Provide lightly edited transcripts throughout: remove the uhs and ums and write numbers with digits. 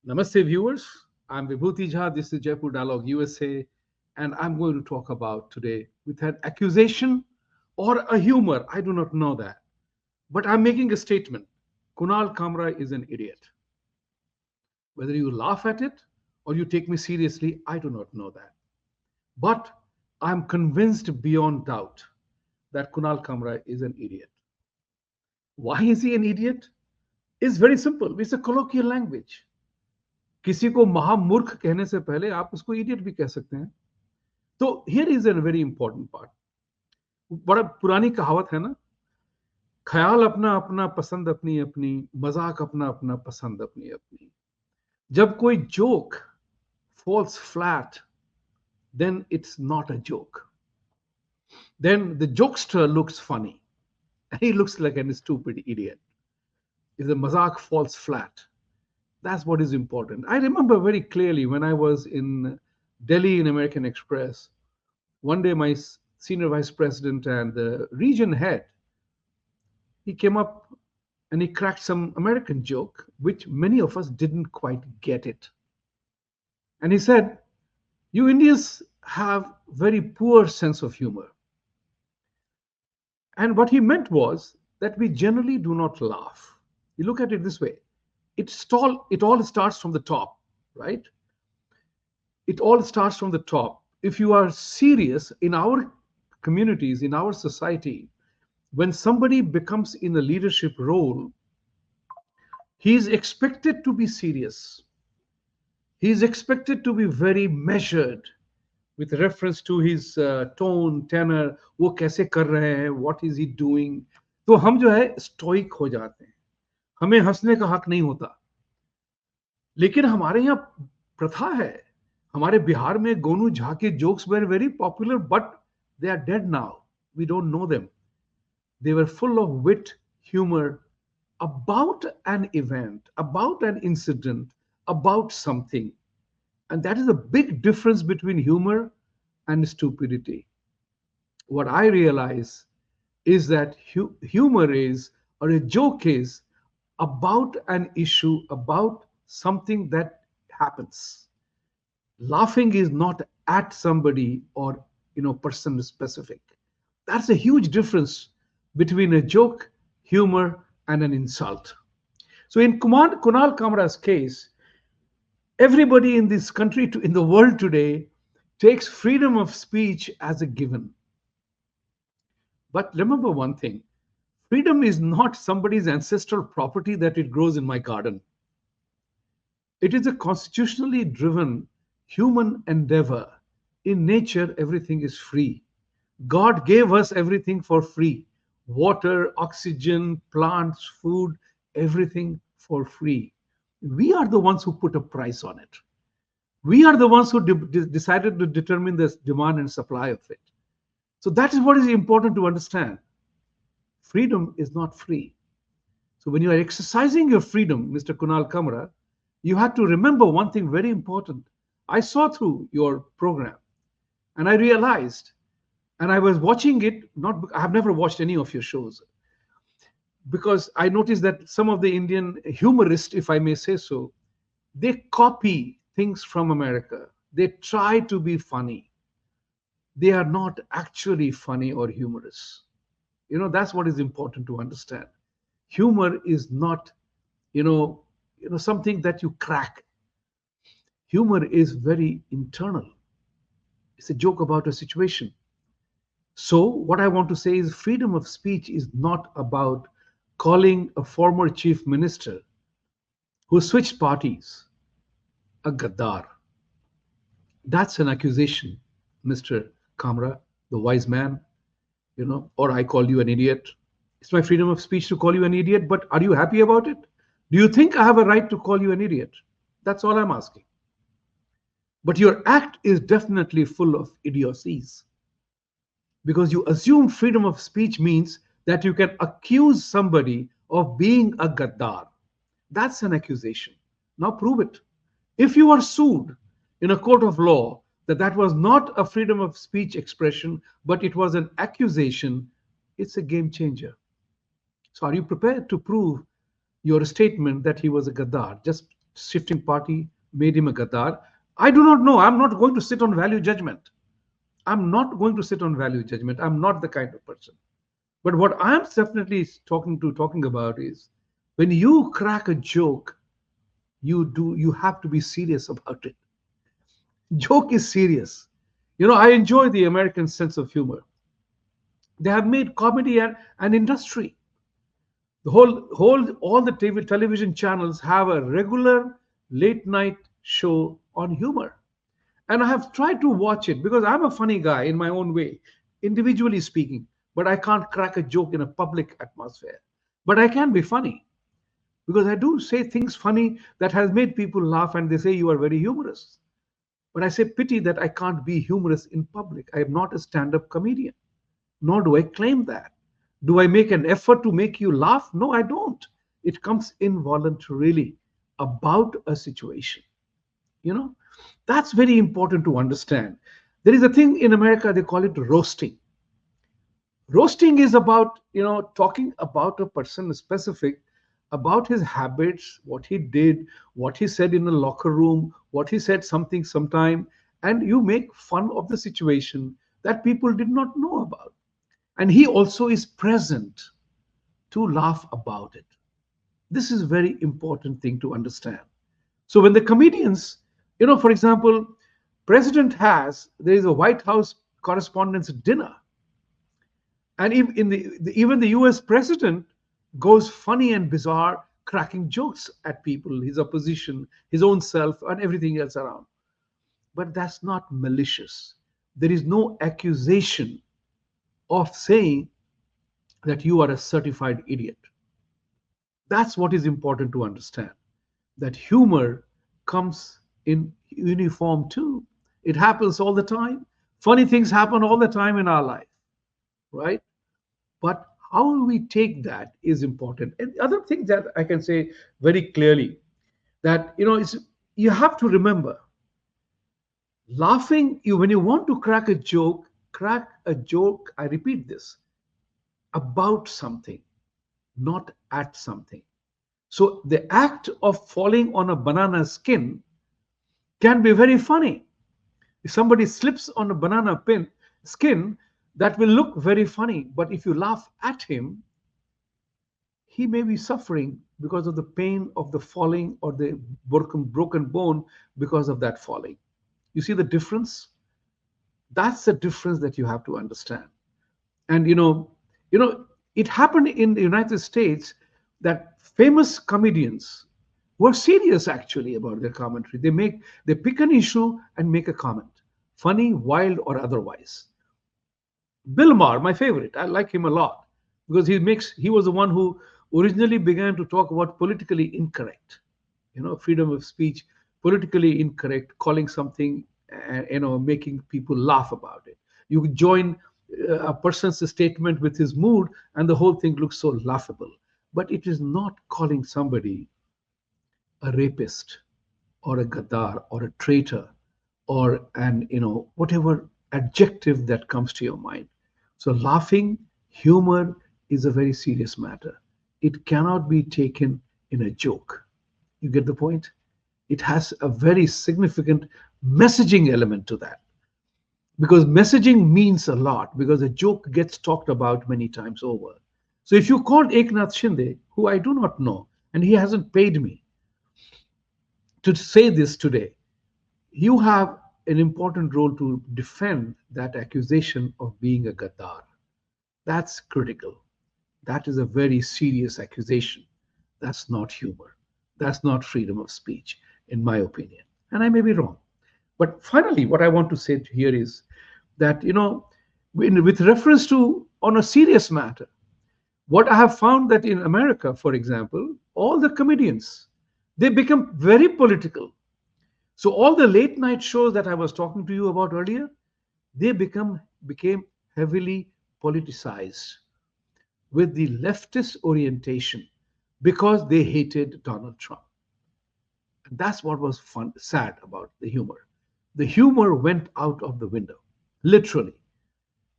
Namaste, viewers. I'm Vibhuti. This is Jaipur Dialogue USA, and I'm going to talk about today with an accusation or a humor. I do not know that, but I'm making a statement. Kunal Kamra is an idiot. Whether you laugh at it or you take me seriously, I do not know that. But I'm convinced beyond doubt that Kunal Kamra is an idiot. Why is he an idiot? It's very simple. It's a colloquial language. किसी को महामूर्ख कहने से पहले आप उसको idiot भी कह सकते हैं. तो here is a very important part. बड़ा पुरानी कहावत है ना, ख्याल अपना अपना, पसंद अपनी अपनी, मजाक अपना अपना, पसंद अपनी अपनी. जब कोई joke falls flat, then it's not a joke. Then the jokester looks funny. He looks like a stupid idiot. If the mazak falls flat, that's what is important. I remember very clearly when I was in Delhi in American Express. One day, my senior vice president and the region head, he came up and he cracked some American joke, which many of us didn't quite get it. And he said, "You Indians have very poor sense of humor." And what he meant was that we generally do not laugh. You look at it this way. It all starts from the top, right? It all starts from the top. If you are serious in our communities, in our society, when somebody becomes in a leadership role, he is expected to be serious. He is expected to be very measured with reference to his tone, tenor, वो कैसे कर रहे हैं, what is he doing. तो हम जो है stoic हो जाते हैं, हमें हंसने का हक नहीं होता. लेकिन हमारे यहाँ प्रथा है, हमारे बिहार में गोनू झा के jokes were very popular, but they are dead now. We don't know them. They were full of wit, humor about an event, about an incident, about something. And that is a big difference between humor and stupidity. What I realize is that humor is, or a joke is, about an issue, about something that happens. Laughing is not at somebody or person specific. That's a huge difference between a joke, humor, and an insult. So in Kunal Kamra's case, everybody in this country, in the world today, takes freedom of speech as a given. But remember one thing, freedom is not somebody's ancestral property that it grows in my garden. It is a constitutionally driven human endeavor. In nature, everything is free. God gave us everything for free: water, oxygen, plants, food, everything for free. We are the ones who put a price on it. We are the ones who decided to determine the demand and supply of it. So that is what is important to understand. Freedom is not free. So when you are exercising your freedom, Mr. Kunal Kamra, you have to remember one thing very important. I saw through your program and I realized, and I was watching it, I have never watched any of your shows, because I noticed that some of the Indian humorists, if I may say so, they copy things from America. They try to be funny. They are not actually funny or humorous. That's what is important to understand. Humor is not, something that you crack. Humor is very internal. It's a joke about a situation. So what I want to say is freedom of speech is not about calling a former chief minister who switched parties a gaddar. That's an accusation, Mr. Kamra, the wise man, or I call you an idiot. It's my freedom of speech to call you an idiot, but are you happy about it? Do you think I have a right to call you an idiot? That's all I'm asking. But your act is definitely full of idiocies, because you assume freedom of speech means that you can accuse somebody of being a gaddar. That's an accusation. Now prove it. If you are sued in a court of law that was not a freedom of speech expression, but it was an accusation, it's a game changer. So are you prepared to prove your statement that he was a gaddar? Just shifting party made him a Gaddar? I do not know. I'm not going to sit on value judgment. I'm not going to sit on value judgment. I'm not the kind of person. But what I'm definitely talking about is when you crack a joke, you have to be serious about it. Joke is serious. I enjoy the American sense of humor. They have made comedy an industry. All the television channels have a regular late night show on humor. And I have tried to watch it because I'm a funny guy in my own way, individually speaking, but I can't crack a joke in a public atmosphere. But I can be funny because I do say things funny that has made people laugh and they say you are very humorous. But I say pity that I can't be humorous in public. I am not a stand-up comedian, nor do I claim that. Do I make an effort to make you laugh? No, I don't. It comes involuntarily about a situation. You know, that's very important to understand. There is a thing in America, they call it roasting. Roasting is about, talking about a person specific, about his habits, what he did, what he said in a locker room, what he said something sometime, and you make fun of the situation that people did not know about. And he also is present to laugh about it. This is a very important thing to understand. So when the comedians, for example, there is a White House correspondents' dinner, and even the US president goes funny and bizarre, cracking jokes at people, his opposition, his own self, and everything else around. But that's not malicious. There is no accusation of saying that you are a certified idiot. That's what is important to understand. That humor comes in uniform too. It happens all the time. Funny things happen all the time in our life, right? But how we take that is important. And the other thing that I can say very clearly that you have to remember laughing you when you want to crack a joke, I repeat this, about something, not at something. So the act of falling on a banana skin can be very funny. If somebody slips on a skin, that will look very funny. But if you laugh at him, he may be suffering because of the pain of the falling or the broken bone because of that falling. You see the difference? That's the difference that you have to understand. And it happened in the United States that famous comedians were serious actually about their commentary. They pick an issue and make a comment, funny, wild, or otherwise. Bill Maher, my favorite, I like him a lot because he was the one who originally began to talk about politically incorrect, freedom of speech, politically incorrect, calling something, making people laugh about it. You join a person's statement with his mood, and the whole thing looks so laughable. But it is not calling somebody a rapist or a gaddar or a traitor or whatever adjective that comes to your mind. So laughing, humor is a very serious matter. It cannot be taken in a joke. You get the point? It has a very significant messaging element to that. Because messaging means a lot, because a joke gets talked about many times over. So if you called Eknath Shinde, who I do not know, and he hasn't paid me to say this today, you have an important role to defend that accusation of being a Gaddar. That's critical. That is a very serious accusation. That's not humor. That's not freedom of speech, in my opinion. And I may be wrong. But finally, what I want to say here is that, with reference to on a serious matter, what I have found that in America, for example, all the comedians, they become very political. So all the late night shows that I was talking to you about earlier, they became heavily politicized with the leftist orientation because they hated Donald Trump. And that's what was sad about the humor. The humor went out of the window, literally.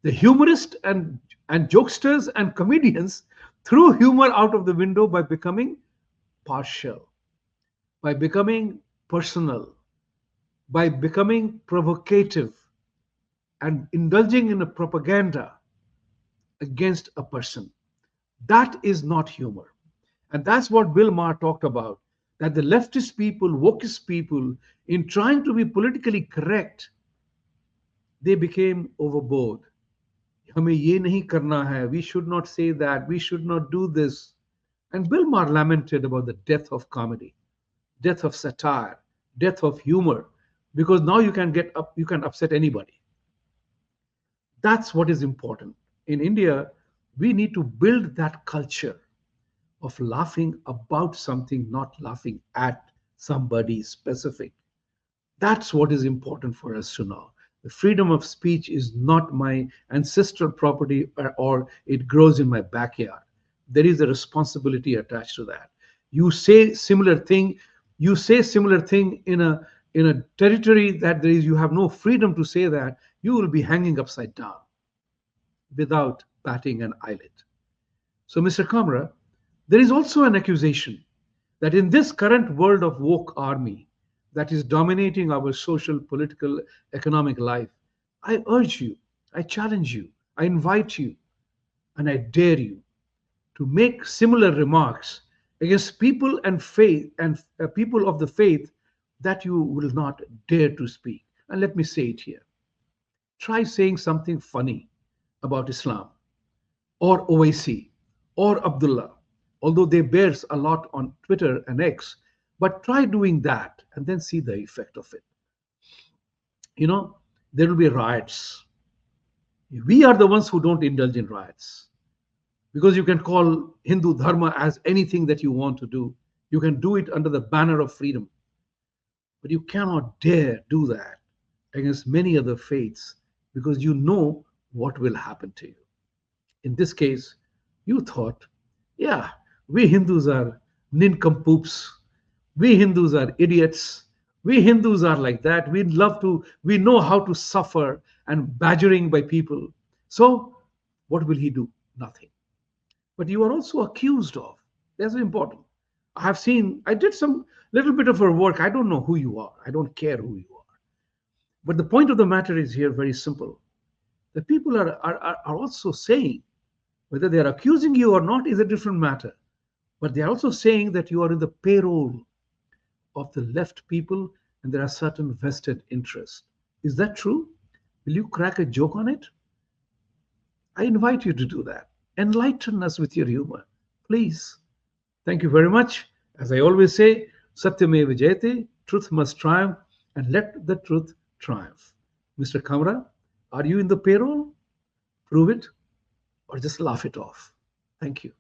The humorists and jokesters and comedians threw humor out of the window by becoming partial, by becoming personal, by becoming provocative and indulging in a propaganda against a person. That is not humor. And that's what Bill Maher talked about, that the leftist people, wokist people, in trying to be politically correct, they became overboard. हमें ये नहीं करना है, we should not say that, we should not do this. And Bill Maher lamented about the death of comedy, death of satire, death of humor, because now you can get up, you can upset anybody. That's what is important. In India, we need to build that culture of laughing about something, not laughing at somebody specific. That's what is important for us to know. The freedom of speech is not my ancestral property, or it grows in my backyard. There is a responsibility attached to that. You say similar thing, you say similar thing in a territory that there is you have no freedom to say that, you will be hanging upside down without batting an eyelid. So, Mr. Kamra, there is also an accusation that in this current world of woke army that is dominating our social, political, economic life, I urge you, I challenge you, I invite you, and I dare you to make similar remarks against people and faith and people of the faith that you will not dare to speak. And let me say it here. Try saying something funny about Islam or Owaisi or Abdullah, although they bears a lot on Twitter and X, but try doing that and then see the effect of it. You know, there will be riots. We are the ones who don't indulge in riots because you can call Hindu Dharma as anything that you want to do. You can do it under the banner of freedom, but you cannot dare do that against many other faiths because you know what will happen to you. In this case, you thought, yeah, we Hindus are nincompoops. We Hindus are idiots. We Hindus are like that. We know how to suffer and badgering by people. So, what will he do? Nothing. But you are also accused of. That's important. I did some little bit of her work. I don't know who you are. I don't care who you are. But the point of the matter is here very simple. The people are also saying, whether they are accusing you or not is a different matter. But they are also saying that you are in the payroll of the left people and there are certain vested interests. Is that true? Will you crack a joke on it? I invite you to do that. Enlighten us with your humor, please. Thank you very much. As I always say, Satyame Vijayate, truth must triumph, and let the truth triumph. Mr. Kamra, are you in the payroll? Prove it or just laugh it off. Thank you.